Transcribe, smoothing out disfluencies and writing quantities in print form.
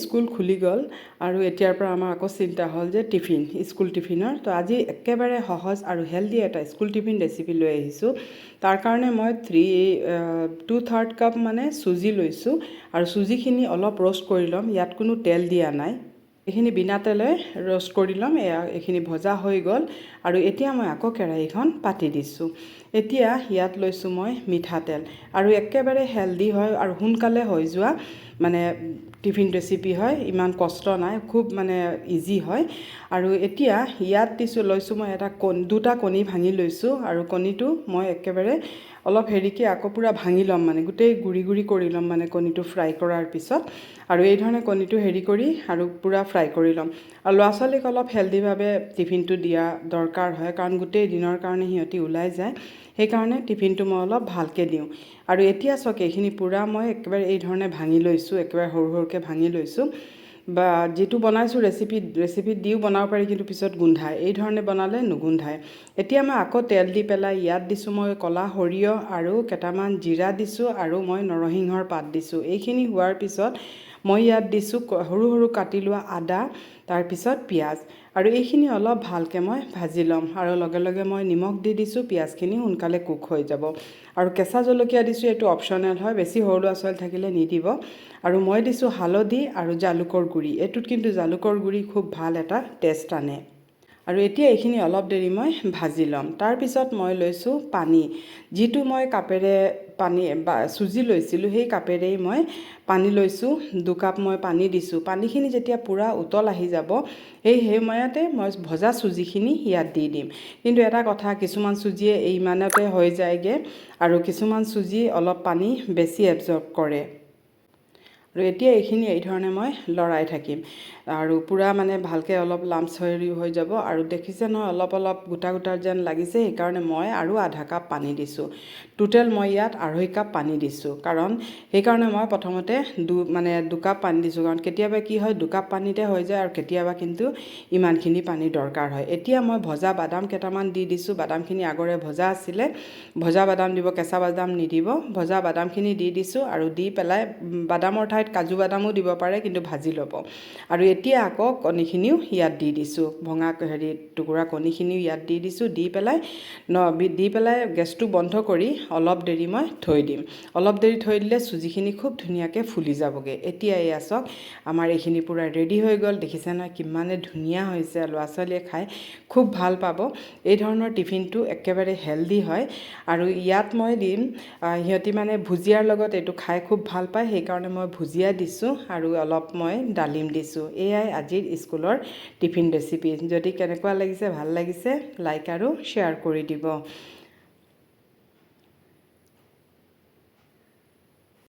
School খুলি গ'ল আৰু এতিয়াৰ পৰা আমাৰ আকৌ চিন্তা হ'ল যে স্কুল টিফিনৰ তো আজি একেবাৰে সহজ আৰু হেল্ডি এটা স্কুল টিফিন ৰেচিপি লৈ আহিছোঁ। তাৰ কাৰণে মই 2/3 কাপ মানে চুজি লৈছোঁ আৰু চুজিখিনি অলপ ৰ'ষ্ট কৰি ল'ম। ইয়াত কোনো তেল দিয়া নাই, এইখিনি বিনা তেলে ৰ'ষ্ট কৰি ল'ম। এইখিনি ভজা হৈ গ'ল আৰু এতিয়া মই আকৌ কেৰাহীখন পাতি দিছোঁ। এতিয়া ইয়াত লৈছোঁ মই মিঠাতেল আৰু একেবাৰে হেল্ডি হয় আৰু সোনকালে হৈ যোৱা মানে টিফিন ৰেচিপি হয়, ইমান কষ্ট নাই, খুব মানে ইজি হয়। আৰু এতিয়া ইয়াত লৈছোঁ মই দুটা কণী ভাঙি লৈছোঁ আৰু কণীটো মই একেবাৰে অলপ হেৰিকৈ আকৌ পূৰা ভাঙি ল'ম, মানে গোটেই গুড়ি কৰি ল'ম মানে কণীটো ফ্ৰাই কৰাৰ পিছত। আৰু এই ধৰণে কণীটো হেৰি কৰি আৰু পূৰা ফ্ৰাই কৰি ল'ম। আৰু ল'ৰা ছোৱালীক অলপ হেল্ডিভাৱে টিফিনটো দিয়া দৰকাৰ হয়, কাৰণ গোটেই দিনৰ কাৰণে সিহঁতি ওলাই যায়, সেইকাৰণে টিফিনটো মই অলপ ভালকৈ দিওঁ। আৰু এতিয়া চাওক এইখিনি পূৰা মই একেবাৰে এই ধৰণে ভাঙি লৈছোঁ, একেবাৰে সৰুকৈ ভাঙি লৈছোঁ। বা যিটো বনাইছোঁ ৰেচিপিত দিও বনাব পাৰি, কিন্তু পিছত গোন্ধায়, এই ধৰণে বনালে নুগোন্ধায়। এতিয়া মই আকৌ তেল দি পেলাই ইয়াত দিছোঁ মই ক'লা সৰিয়হ আৰু কেইটামান জিৰা দিছোঁ আৰু মই নৰসিংহৰ পাত দিছোঁ। এইখিনি হোৱাৰ পিছত মই ইয়াত দিছোঁ সৰু কাটি লোৱা আদা, তাৰপিছত পিঁয়াজ, আৰু এইখিনি অলপ ভালকৈ মই ভাজি ল'ম। আৰু লগে লগে মই নিমখ দি দিছোঁ, পিঁয়াজখিনি সোনকালে কুক হৈ যাব। আৰু কেঁচা জলকীয়া দিছোঁ, এইটো অপশ্যনেল হয়, বেছি সৰু ল'ৰা ছোৱালী থাকিলে নিদিব। আৰু মই দিছোঁ হালধি আৰু জালুকৰ গুড়ি, এইটোত কিন্তু জালুকৰ গুড়ি খুব ভাল এটা টেষ্ট আনে। আৰু এতিয়া এইখিনি অলপ দেৰি মই ভাজি ল'ম। তাৰপিছত মই লৈছোঁ পানী, যিটো মই কাপেৰে চুজি লৈছিলোঁ সেই কাপেৰেই মই পানী লৈছোঁ। 2 কাপ মই পানী দিছোঁ। পানীখিনি যেতিয়া পূৰা উতল আহি যাব, সেই সময়তে মই ভজা চুজিখিনি ইয়াত দি দিম। কিন্তু এটা কথা, কিছুমান চুজিয়ে ইমানতে হৈ যায়গৈ আৰু কিছুমান চুজি অলপ পানী বেছি এবজৰ্ব কৰে। আৰু এতিয়া এইখিনি এই ধৰণে মই লৰাই থাকিম আৰু পূৰা মানে ভালকৈ অলপ লাম্পছ হৈ যাব। আৰু দেখিছে নহয় অলপ গোটা যেন লাগিছে, সেইকাৰণে মই আৰু আধা কাপ পানী দিছোঁ। টোটেল মই ইয়াত 2.5 কাপ পানী দিছোঁ, সেইকাৰণে মই প্ৰথমতে 2 কাপ পানী দিছোঁ, কাৰণ কেতিয়াবা কি হয় 2 কাপ পানীতে হৈ যায় আৰু কেতিয়াবা কিন্তু ইমানখিনি পানী দৰকাৰ হয়। এতিয়া মই ভজা বাদাম কেইটামান দি দিছোঁ, বাদামখিনি আগৰে ভজা আছিলে, ভজা বাদাম দিব, কেঁচা বাদাম নিদিব, ভজা বাদামখিনি দি দিছোঁ। আৰু দি পেলাই বাদামৰ ঠাইত কাজু বাদামো দিব পাৰে, কিন্তু ভাজি ল'ব। আৰু এতিয়া আকৌ কণীখিনিও ইয়াত দি দিছোঁ, ভঙা টুকুৰা কণীখিনিও ইয়াত দি দিছোঁ। দি পেলাই গেছটো বন্ধ কৰি অলপ দেৰি মই থৈ দিম। অলপ দেৰি থৈ দিলে চুজিখিনি খুব ধুনীয়াকৈ ফুলি যাবগৈ। এতিয়া এয়া চাওক আমাৰ এইখিনি পূৰা ৰেডি হৈ গ'ল। দেখিছে নহয় কিমানে ধুনীয়া হৈছে, ল'ৰা ছোৱালীয়ে খাই খুব ভাল পাব। এই ধৰণৰ টিফিনটো একেবাৰে হেল্ডি হয়। আৰু ইয়াত মই দিম, সিহঁতি মানে ভুজিয়াৰ লগত এইটো খাই খুব ভাল পায়, সেইকাৰণে মই ভুজিয়া দিছোঁ আৰু অলপ মই ডালিম দিছোঁ। এয়াই আজিৰ স্কুলৰ টিফিন ৰেচিপি। যদি কেনেকুৱা লাগিছে, ভাল লাগিছে, লাইক আৰু শ্বেয়াৰ কৰি দিব।